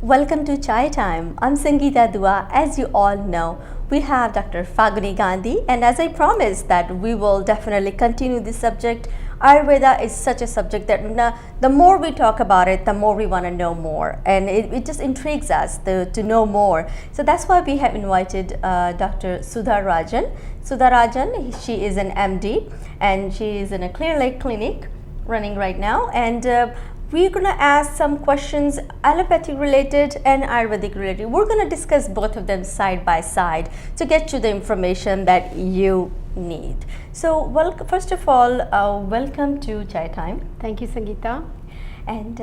Welcome to Chai Time. I'm Sangeeta Dua. As you all know, we have Dr. Falguni Gandhi, and as I promised that we will definitely continue this subject. Ayurveda is such a subject that the more we talk about it, the more we want to know more, and it just intrigues us to know more. So that's why we have invited Dr. Sudha Rajan. Sudha Rajan, she is an MD, and she is in a Clear Lake clinic running right now, and we're going to ask some questions allopathic related and Ayurvedic related. We're going to discuss both of them side by side to get you the information that you need. So, first of all, welcome to Chai Time. Thank you, Sangeeta. And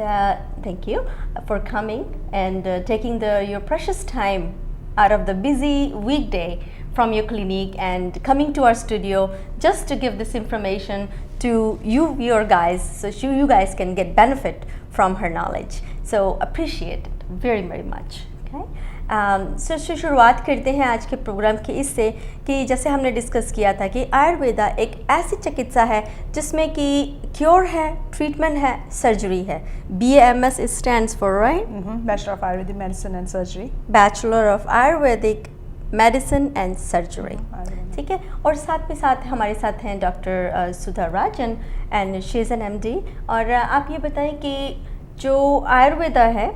thank you for coming and taking your precious time out of the busy weekday from your clinic and coming to our studio just to give this information to your guys, so you guys can get benefit from her knowledge. So appreciate it very very much. Okay. So शुरुआत करते हैं आज के programme के इससे कि जैसे हमने डिस्कस किया था कि आयुर्वेदा एक ऐसी चिकित्सा है जिसमें कि क्योर है, ट्रीटमेंट है, सर्जरी है. BAMS stands for, right? Bachelor of Ayurvedic Medicine and Surgery. Bachelor of Ayurvedic medicine and surgery. ठीक है. और साथ में साथ हमारे साथ हैं doctor Sudha Rajan and she is an MD. और आप ये बताएं कि जो आयुर्वेदा है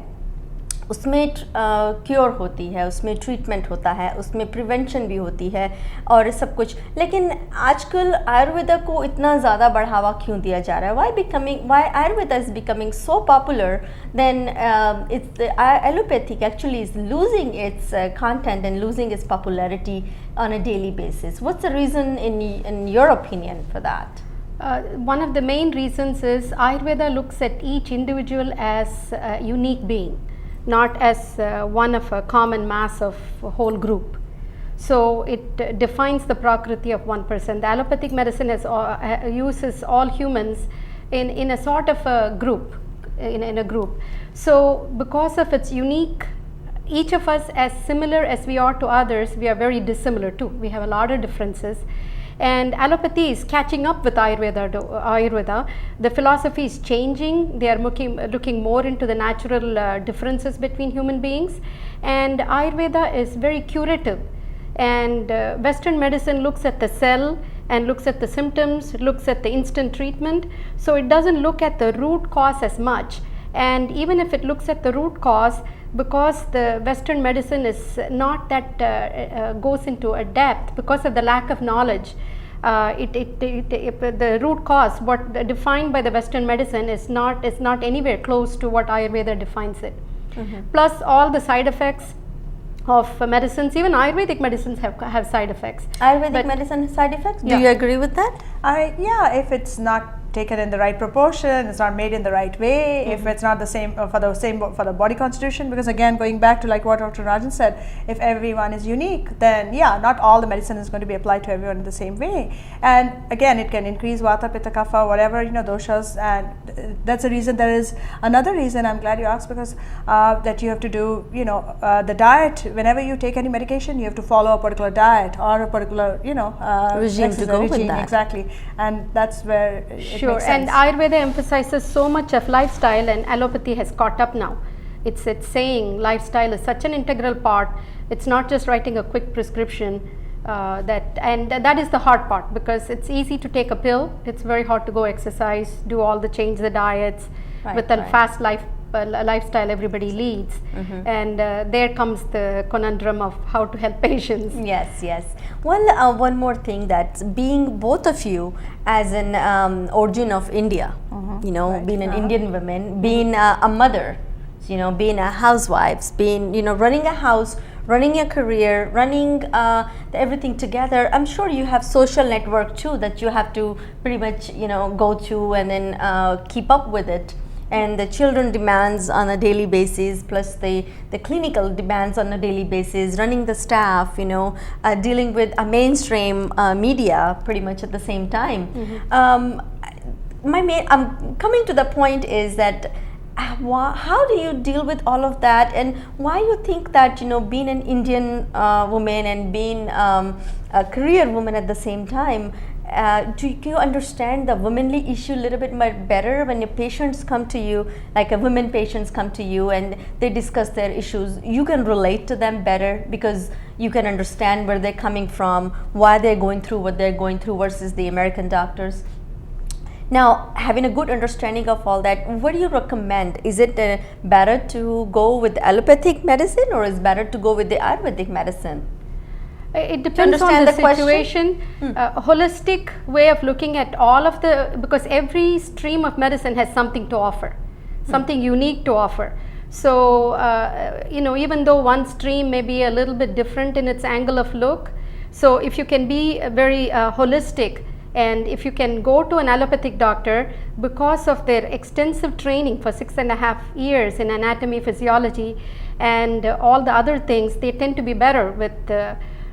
उसमें क्योर होती है, उसमें ट्रीटमेंट होता है, उसमें प्रिवेंशन भी होती है और सब कुछ, लेकिन आजकल आयुर्वेदा को इतना ज़्यादा बढ़ावा क्यों दिया जा रहा है? Why Ayurveda is becoming so popular then it's allopathic actually is losing its content and losing its popularity on a daily basis. What's the reason in your opinion for that? One of the main reasons is Ayurveda looks at each individual as a unique being, not as one of a common mass of a whole group. So it defines the prakriti of one person. The allopathic medicine uses all humans in a sort of a group, in a group. So because of its unique, each of us, as similar as we are to others, we are very dissimilar too. We have a lot of differences. And allopathy is catching up with Ayurveda. The philosophy is changing. They are looking more into the natural differences between human beings. And Ayurveda is very curative. And Western medicine looks at the cell and looks at the symptoms, looks at the instant treatment. So it doesn't look at the root cause as much. And even if it looks at the root cause, because the Western medicine is not that goes into a depth because of the lack of knowledge, the root cause, what defined by the Western medicine, is not anywhere close to what Ayurveda defines it. Plus all the side effects of medicines, even Ayurvedic medicines have side effects. Ayurvedic medicine has side effects? Do you agree with that? Yeah, if it's not taken in the right proportion, it's not made in the right way, if it's not the same for the body constitution, because again, going back to like what Dr. Rajan said, if everyone is unique, then yeah, not all the medicine is going to be applied to everyone in the same way. And again, it can increase vata, pitta, kapha, whatever, doshas, and that's the reason. There is another reason, I'm glad you asked, because that you have to do, the diet. Whenever you take any medication, you have to follow a particular diet or a particular, regime to go with that. Exactly. And that's where Sure, and Ayurveda emphasizes so much of lifestyle, and allopathy has caught up now. It's saying lifestyle is such an integral part. It's not just writing a quick prescription. That is the hard part, because it's easy to take a pill. It's very hard to go exercise, change the diets with a fast lifestyle everybody leads. And there comes the conundrum of how to help patients. Yes. Well, one more thing, that being both of you as an origin of India, being an Indian woman, being a mother, being a housewife, being, running a house, running a career, running everything together. I'm sure you have social network too that you have to pretty much, go to and then keep up with it. And the children demands on a daily basis, plus the clinical demands on a daily basis, running the staff, dealing with a mainstream media pretty much at the same time. I'm coming to the point is that how do you deal with all of that, and why you think that being an Indian woman and being a career woman at the same time, do you understand the womanly issue a little bit more better when your patients come to you, like women patients come to you and they discuss their issues? You can relate to them better because you can understand where they're coming from, why they're going through what they're going through versus the American doctors. Now, having a good understanding of all that, what do you recommend? Is it better to go with allopathic medicine or is it better to go with the Ayurvedic medicine? It depends on the situation. A holistic way of looking at all of because every stream of medicine has something to offer, something unique to offer. So, even though one stream may be a little bit different in its angle of look, so if you can be very holistic, and if you can go to an allopathic doctor because of their extensive training for 6.5 years in anatomy, physiology, and all the other things, they tend to be better with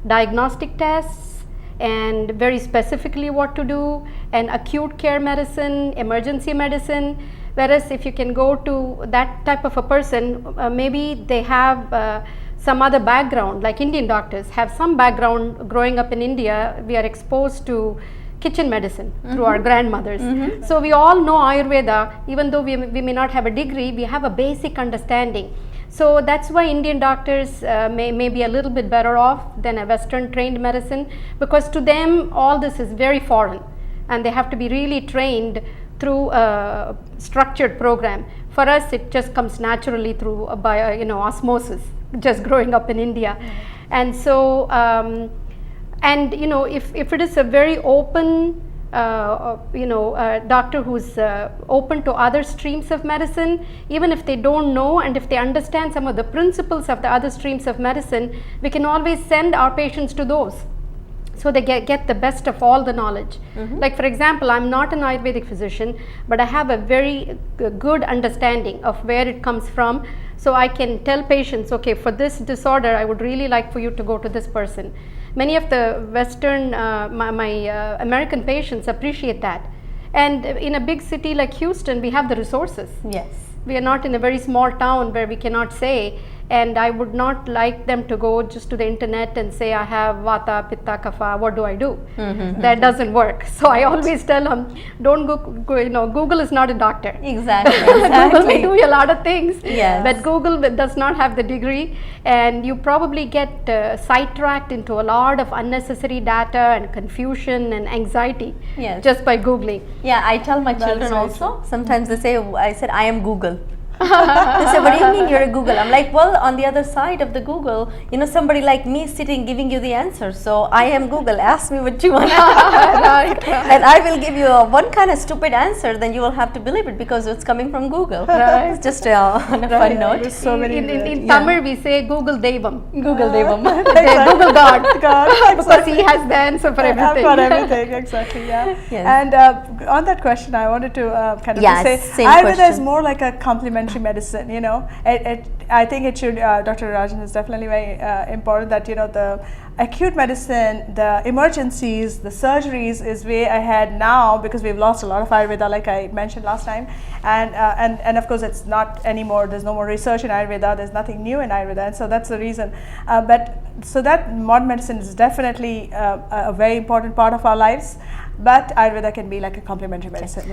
diagnostic tests and very specifically what to do, and acute care medicine, emergency medicine. Whereas if you can go to that type of a person, maybe they have some other background, like Indian doctors have some background. Growing up in India, we are exposed to kitchen medicine through our grandmothers. So we all know Ayurveda, even though we may not have a degree, we have a basic understanding. So that's why Indian doctors may be a little bit better off than a Western trained medicine, because to them all this is very foreign and they have to be really trained through a structured program. For us it just comes naturally through by osmosis, just growing up in India. And so if it is a very open doctor who's open to other streams of medicine, even if they don't know and if they understand some of the principles of the other streams of medicine, we can always send our patients to those, so they get the best of all the knowledge. Like for example, I'm not an Ayurvedic physician, but I have a very good understanding of where it comes from. So I can tell patients, okay, for this disorder, I would really like for you to go to this person. Many of the Western, my American patients appreciate that. And in a big city like Houston, we have the resources. Yes. We are not in a very small town where we cannot say, and I would not like them to go just to the internet and say, I have Vata, Pitta, Kapha, what do I do? That doesn't work. So I always tell them, don't Google is not a doctor. Exactly. Google may do a lot of things, Yes. but Google does not have the degree, and you probably get sidetracked into a lot of unnecessary data and confusion and anxiety Yes. just by Googling. Yeah, I tell my children very also. Sometimes they say, I said, I am Google. They say, what do you mean you're a Google? I'm like, well, on the other side of the Google, somebody like me sitting giving you the answer. So I am Google. Ask me what you want. And I will give you one kind of stupid answer, then you will have to believe it because it's coming from Google. Right. It's just on a fun note. There's so many In Tamil we say Google Devam. Google Devam. Google God. God, Because he has the answer for everything. For everything, exactly, yeah. Yes. And on that question, I wanted to Yes, say, same Ayurveda is question. more like a complementary medicine. I think it should. Dr. Rajan is definitely very important that the acute medicine, the emergencies, the surgeries is way ahead now because we've lost a lot of Ayurveda, like I mentioned last time, and of course it's not anymore. There's no more research in Ayurveda. There's nothing new in Ayurveda, and so that's the reason. So that modern medicine is definitely a very important part of our lives. But Ayurveda can be like a complementary medicine,